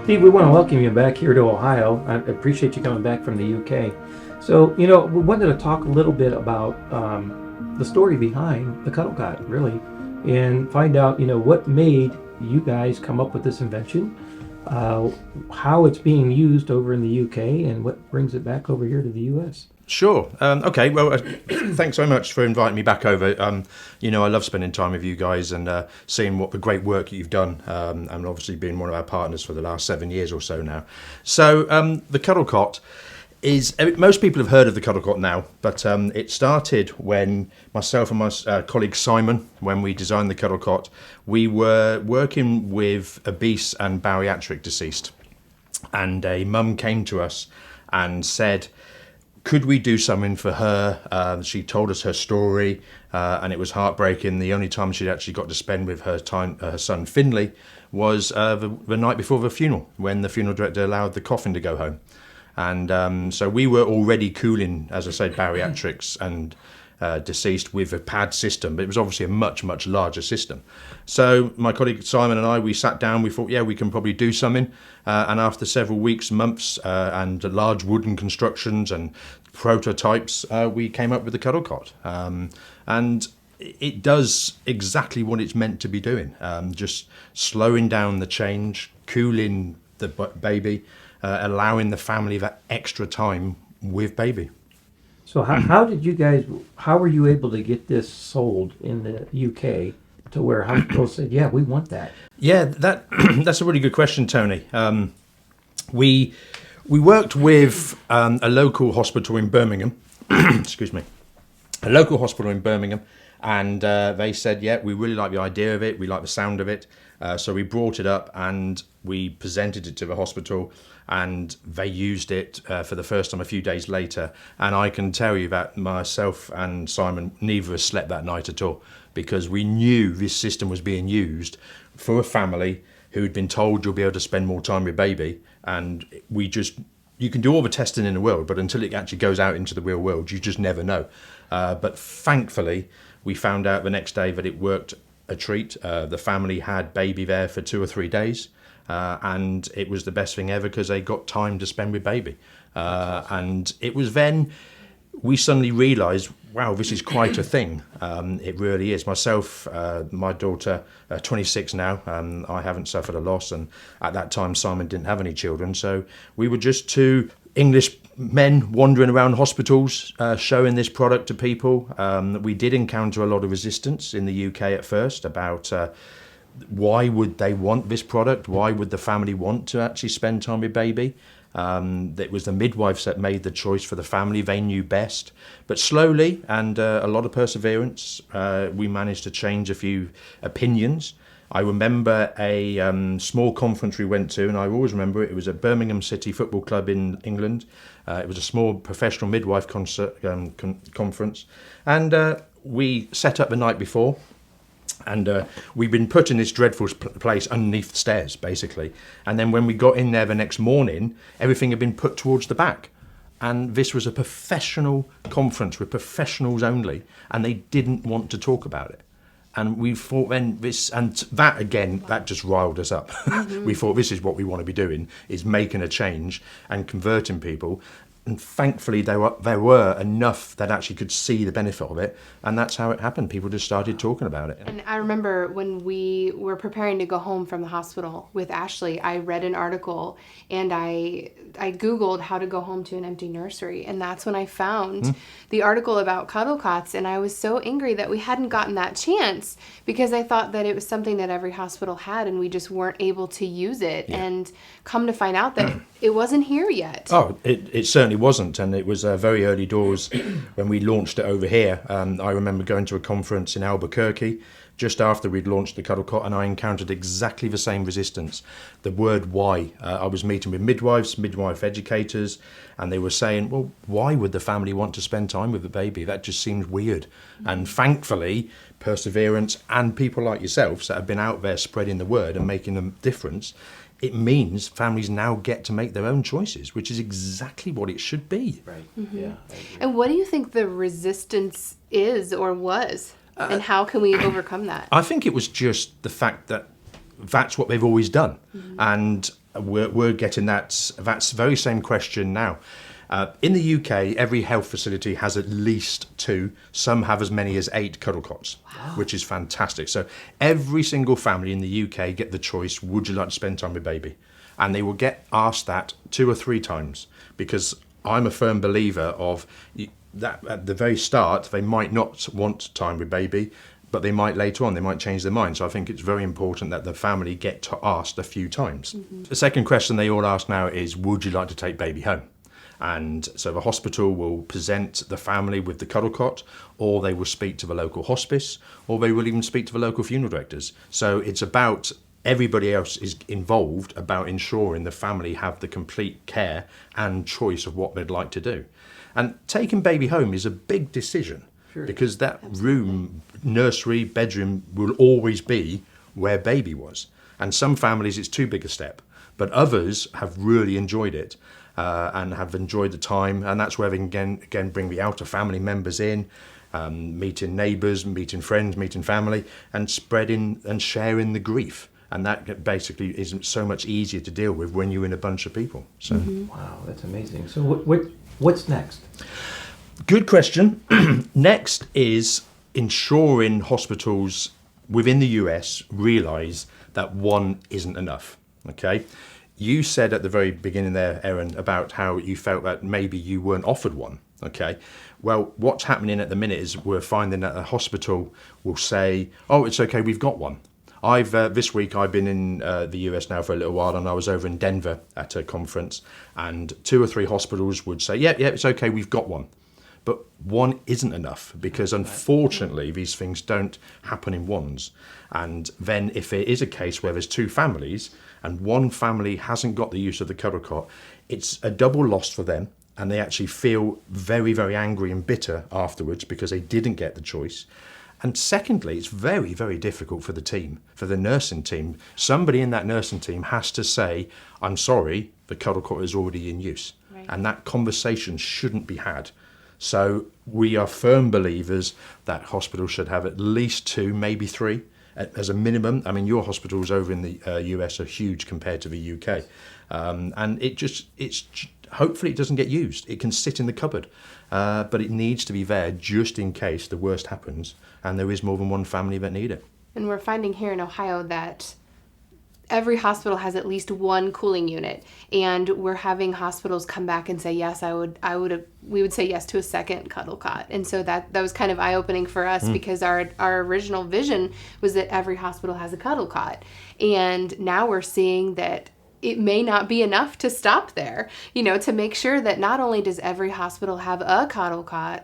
Steve, we want to welcome you back here to Ohio. I appreciate you coming back from the UK. So, we wanted to talk a little bit about the story behind the CuddleCot, really, and find out, what made you guys come up with this invention, how it's being used over in the UK, and what brings it back over here to the US. Sure. Okay. Well, thanks so much for inviting me back over. I love spending time with you guys and seeing what the great work you've done, and obviously being one of our partners for the last 7 years or so now. So the CuddleCot is, most people have heard of the CuddleCot now, but it started when myself and my colleague Simon, when we designed the CuddleCot, we were working with obese and bariatric deceased, and a mum came to us and said, could we do something for her? She told us her story, and it was heartbreaking. The only time she'd actually got to spend with her son Finley was the night before the funeral, when the funeral director allowed the coffin to go home. And so we were already cooling, as I said, bariatrics and deceased with a pad system, but it was obviously a much, much larger system. So my colleague Simon and I, we sat down, we thought, yeah, we can probably do something. And after several weeks, months, and large wooden constructions and prototypes, we came up with the CuddleCot. And it does exactly what it's meant to be doing, just slowing down the change, cooling the baby, allowing the family that extra time with baby. So how were you able to get this sold in the UK to where hospitals said, yeah, we want that? Yeah, that's a really good question, Tony. We worked with a local hospital in Birmingham, excuse me, a local hospital in Birmingham, and they said, yeah, we really like the idea of it, we like the sound of it. So we brought it up and we presented it to the hospital, and they used it for the first time a few days later. And I can tell you that myself and Simon, neither of us slept that night at all, because we knew this system was being used for a family who'd been told you'll be able to spend more time with baby. And you can do all the testing in the world, but until it actually goes out into the real world, you just never know. But thankfully, we found out the next day that it worked a treat. The family had baby there for 2 or 3 days, and it was the best thing ever because they got time to spend with baby. And it was then we suddenly realised, wow, this is quite a thing. It really is. Myself, my daughter, 26 now, I haven't suffered a loss, and at that time Simon didn't have any children, so we were just two English men wandering around hospitals, showing this product to people. We did encounter a lot of resistance in the UK at first about why would they want this product? Why would the family want to actually spend time with baby? It was the midwives that made the choice for the family. They knew best. But slowly, and a lot of perseverance, we managed to change a few opinions. I remember a small conference we went to, and I always remember it. It was at Birmingham City Football Club in England. It was a small professional midwife conference. And we set up the night before. And we'd been put in this dreadful place underneath the stairs, basically. And then when we got in there the next morning, everything had been put towards the back. And this was a professional conference with professionals only, and they didn't want to talk about it. And we thought then that just riled us up. Mm-hmm. We thought this is what we want to be doing, is making a change and converting people. And thankfully, there were enough that actually could see the benefit of it, and that's how it happened. People just started talking about it. And I remember when we were preparing to go home from the hospital with Ashlie, I read an article and I Googled how to go home to an empty nursery, and that's when I found the article about CuddleCots, and I was so angry that we hadn't gotten that chance because I thought that it was something that every hospital had and we just weren't able to use it. Yeah. And come to find out that it wasn't here yet. Oh, it certainly wasn't, and it was very early doors when we launched it over here. I remember going to a conference in Albuquerque just after we'd launched the CuddleCot, and I encountered exactly the same resistance. The word why. I was meeting with midwife educators, and they were saying, well, why would the family want to spend time with the baby? That just seems weird. Mm-hmm. And thankfully, perseverance and people like yourselves that have been out there spreading the word and making a difference, it means families now get to make their own choices, which is exactly what it should be. Right. Mm-hmm. Yeah. And what do you think the resistance is or was? And how can we overcome that? I think it was just the fact that that's what they've always done. And we're getting that's very same question now. In the UK, every health facility has at least 2. Some have as many as 8 CuddleCots, which is fantastic. So every single family in the UK get the choice, would you like to spend time with baby? And they will get asked that 2 or 3 times, because I'm a firm believer of that at the very start, they might not want time with baby, but they might later on, they might change their mind. So I think it's very important that the family get asked a few times. The second question they all ask now is, would you like to take baby home? And so the hospital will present the family with the CuddleCot, or they will speak to the local hospice, or they will even speak to the local funeral directors. So it's about everybody else is involved about ensuring the family have the complete care and choice of what they'd like to do. And taking baby home is a big decision, because that room, nursery, bedroom will always be where baby was. And some families it's too big a step, but others have really enjoyed it. And have enjoyed the time, and that's where they can again bring the outer family members in, meeting neighbours, meeting friends, meeting family, and spreading and sharing the grief. And that basically is so much easier to deal with when you're in a bunch of people. So, Wow, that's amazing. So what's next? Good question. Next is ensuring hospitals within the US realise that one isn't enough. Okay. You said at the very beginning there, Erin, about how you felt that maybe you weren't offered one. Okay. Well, what's happening at the minute is we're finding that a hospital will say, oh, it's okay, we've got one. This week I've been in the US now for a little while, and I was over in Denver at a conference, and 2 or 3 hospitals would say, yeah, it's okay, we've got one. But one isn't enough, because unfortunately these things don't happen in ones. And then if it is a case where there's 2 families and one family hasn't got the use of the CuddleCot, it's a double loss for them, and they actually feel very, very angry and bitter afterwards because they didn't get the choice. And secondly, it's very, very difficult for the team, for the nursing team. Somebody in that nursing team has to say, I'm sorry, the CuddleCot is already in use. Right. And that conversation shouldn't be had. So we are firm believers that hospitals should have at least 2, maybe 3 as a minimum. I mean, your hospitals over in the US are huge compared to the UK. And hopefully it doesn't get used. It can sit in the cupboard, but it needs to be there just in case the worst happens and there is more than one family that need it. And we're finding here in Ohio that every hospital has at least 1 cooling unit, and we're having hospitals come back and say, yes, we would say yes to a second CuddleCot. And so that was kind of eye-opening for us, because our original vision was that every hospital has a CuddleCot. And now we're seeing that it may not be enough to stop there, to make sure that not only does every hospital have a CuddleCot,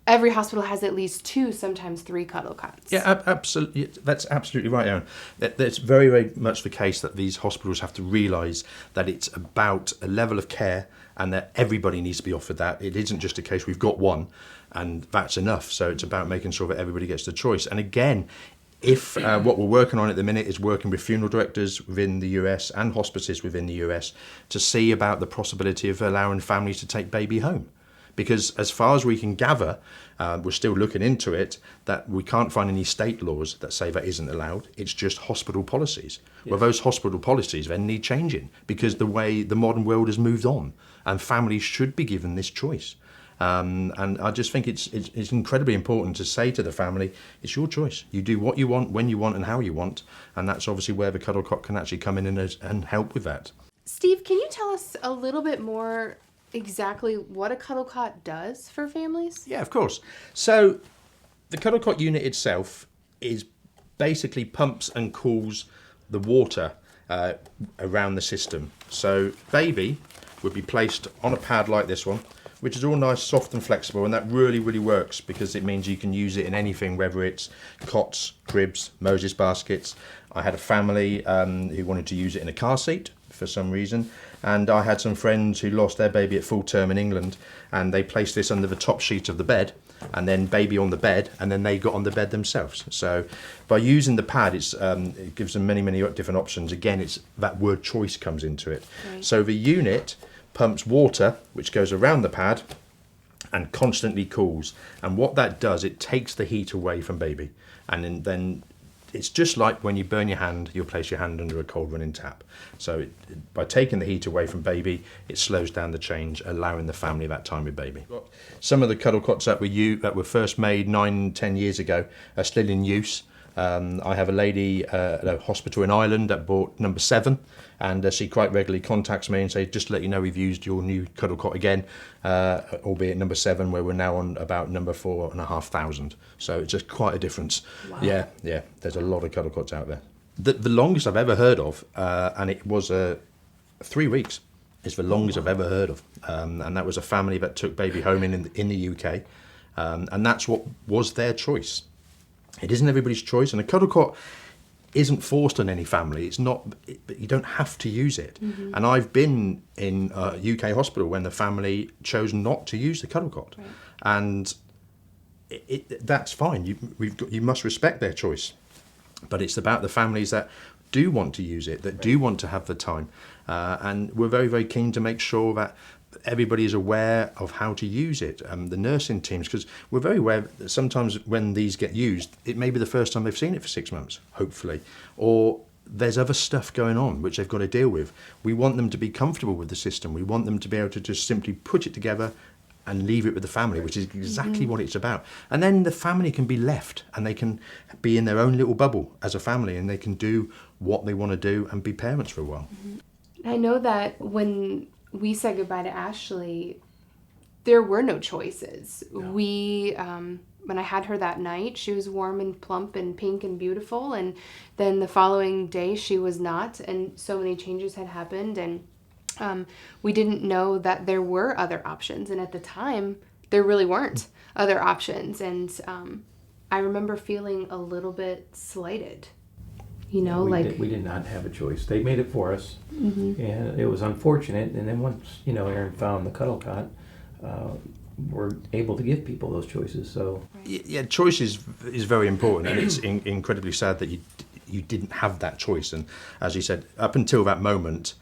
every hospital has at least 2, sometimes 3 CuddleCots. Yeah, absolutely. That's absolutely right, Aaron. That's very, very much the case, that these hospitals have to realise that it's about a level of care and that everybody needs to be offered that. It isn't just a case we've got one and that's enough. So it's about making sure that everybody gets the choice. And again, if what we're working on at the minute is working with funeral directors within the US and hospices within the US to see about the possibility of allowing families to take baby home. Because as far as we can gather, we're still looking into it, that we can't find any state laws that say that isn't allowed. It's just hospital policies. Yes. Well, those hospital policies then need changing, because the way the modern world has moved on, and families should be given this choice. And I just think it's incredibly important to say to the family, it's your choice. You do what you want, when you want, and how you want. And that's obviously where the CuddleCot can actually come in and help with that. Steve, can you tell us a little bit more exactly what a CuddleCot does for families? Yeah, of course. So the CuddleCot unit itself is basically pumps and cools the water around the system. So baby would be placed on a pad like this one, which is all nice, soft and flexible, and that really, really works, because it means you can use it in anything, whether it's cots, cribs, Moses baskets. I had a family who wanted to use it in a car seat for some reason, and I had some friends who lost their baby at full term in England, and they placed this under the top sheet of the bed, and then baby on the bed, and then they got on the bed themselves. So by using the pad, it gives them many, many different options. Again, it's that word choice comes into it. Right. So the unit pumps water, which goes around the pad and constantly cools. And what that does, it takes the heat away from baby. And then it's just like when you burn your hand, you'll place your hand under a cold running tap. So by taking the heat away from baby, it slows down the change, allowing the family that time with baby. Some of the CuddleCots that were first made 9-10 years ago are still in use. I have a lady at a hospital in Ireland that bought number 7, and she quite regularly contacts me and says, just to let you know, we've used your new CuddleCot again, albeit number 7, where we're now on about number 4,500. So it's just quite a difference. Wow. Yeah, there's a lot of CuddleCots out there. The longest I've ever heard of, and it was 3 weeks, is the longest I've ever heard of. And that was a family that took baby home in the UK, and that's what was their choice. It isn't everybody's choice, and a CuddleCot isn't forced on any family. It's not, but you don't have to use it. Mm-hmm. And I've been in a UK hospital when the family chose not to use the CuddleCot, right. And that's fine. You must respect their choice, but it's about the families that do want to use it, that right. do want to have the time, and we're very, very keen to make sure that everybody is aware of how to use it, the nursing teams, because we're very aware that sometimes when these get used, it may be the first time they've seen it for 6 months, hopefully, or there's other stuff going on which they've got to deal with. We want them to be comfortable with the system. We want them to be able to just simply put it together and leave it with the family, which is exactly mm-hmm. what it's about. And then the family can be left, and they can be in their own little bubble as a family, and they can do what they want to do and be parents for a while. Mm-hmm. I know that when we said goodbye to Ashlie, there were no choices. No. When I had her that night, she was warm and plump and pink and beautiful, and then the following day she was not, and so many changes had happened, and we didn't know that there were other options, and at the time there really weren't other options, and I remember feeling a little bit slighted. You know, we did not have a choice. They made it for us, mm-hmm. and it was unfortunate. And then once Aaron found the CuddleCot, we're able to give people those choices. So yeah, choice is very important, and it's incredibly sad that you didn't have that choice. And as you said, up until that moment,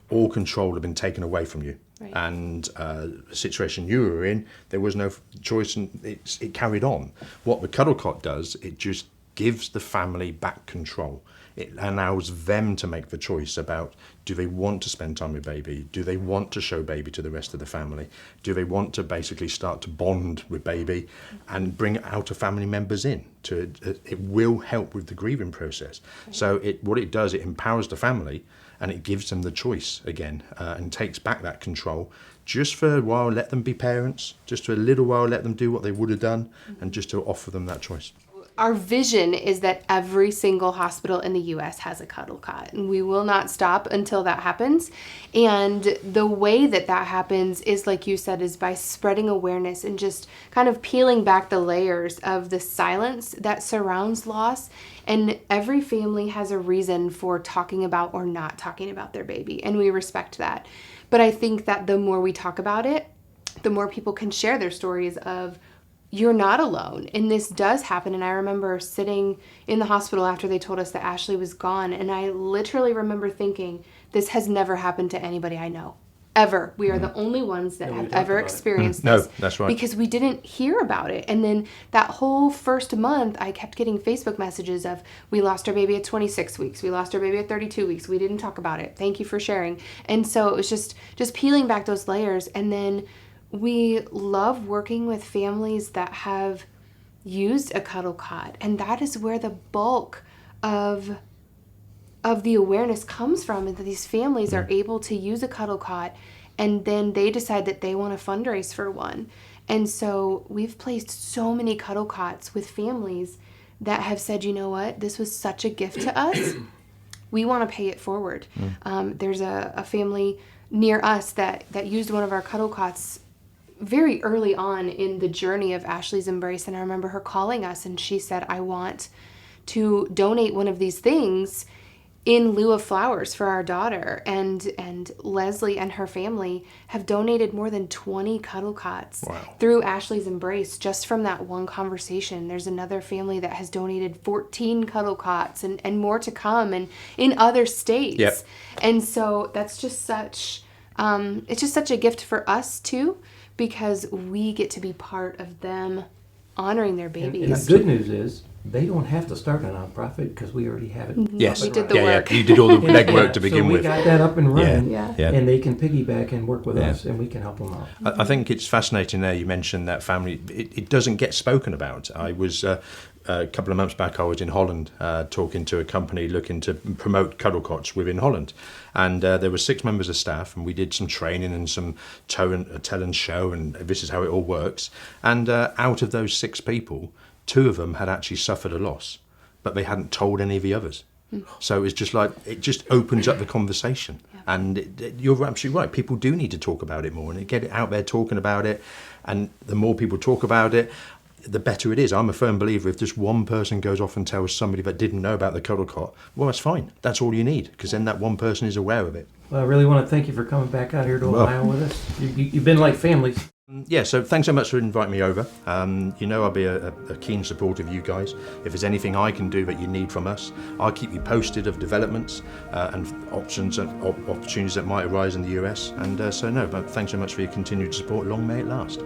all control had been taken away from you. Right. And the situation you were in, there was no choice, and it carried on. What the CuddleCot does, it just gives the family back control. It allows them to make the choice about, do they want to spend time with baby? Do they want to show baby to the rest of the family? Do they want to basically start to bond with baby and bring outer family members in? It will help with the grieving process. Right. So what it does, it empowers the family, and it gives them the choice again, and takes back that control. Just for a while, let them be parents. Just for a little while, let them do what they would have done, mm-hmm. and just to offer them that choice. Our vision is that every single hospital in the U.S. has a CuddleCot, and we will not stop until that happens. And the way that happens is, like you said, is by spreading awareness and just kind of peeling back the layers of the silence that surrounds loss. And every family has a reason for talking about or not talking about their baby, and we respect that. But I think that the more we talk about it, the more people can share their stories of, you're not alone, and this does happen. And I remember sitting in the hospital after they told us that Ashlie was gone, and I literally remember thinking, this has never happened to anybody I know, ever. We are the only ones that have ever experienced this. No, that's right. Because we didn't hear about it. And then that whole first month, I kept getting Facebook messages of, we lost our baby at 26 weeks. We lost our baby at 32 weeks. We didn't talk about it. Thank you for sharing. And so it was just peeling back those layers. And then we love working with families that have used a CuddleCot, and that is where the bulk of the awareness comes from, and that these families are able to use a CuddleCot, and then they decide that they want to fundraise for one. And so we've placed so many CuddleCots with families that have said, you know what, this was such a gift to us. We want to pay it forward. There's a family near us that used one of our CuddleCots very early on in the journey of Ashley's embrace, and I remember her calling us, and she said, I want to donate one of these things in lieu of flowers for our daughter. And Leslie and her family have donated more than 20 CuddleCots through Ashley's embrace just from that one conversation. There's another family that has donated 14 CuddleCots and more to come, and in other states. Yep. And so that's just such it's just such a gift for us too, because we get to be part of them honoring their And babies. the good news is they don't have to start a nonprofit because we already have it. Yes, We did the work. You did all the Yeah, legwork to begin so we with. got that up and running, Yeah. Yeah. and they can piggyback and work with Yeah. us, and we can help them out. I think it's fascinating there. You mentioned that family. It doesn't get spoken about. I was a couple of months back. I was in Holland talking to a company looking to promote CuddleCots within Holland, and there were 6 members of staff, and we did some training and some tell and show, and this is how it all works. And out of those 6 people, 2 of them had actually suffered a loss, but they hadn't told any of the others. So it's just like, it just opens up the conversation. And you're absolutely right. People do need to talk about it more and get it out there talking about it. And the more people talk about it, the better it is. I'm a firm believer if just one person goes off and tells somebody that didn't know about the CuddleCot, well, that's fine. That's all you need, because then that one person is aware of it. Well, I really want to thank you for coming back out here to Ohio with us. You've been like family. Yeah, so thanks so much for inviting me over. You know I'll be a keen supporter of you guys. If there's anything I can do that you need from us, I'll keep you posted of developments and options and opportunities that might arise in the US. And but thanks so much for your continued support. Long may it last.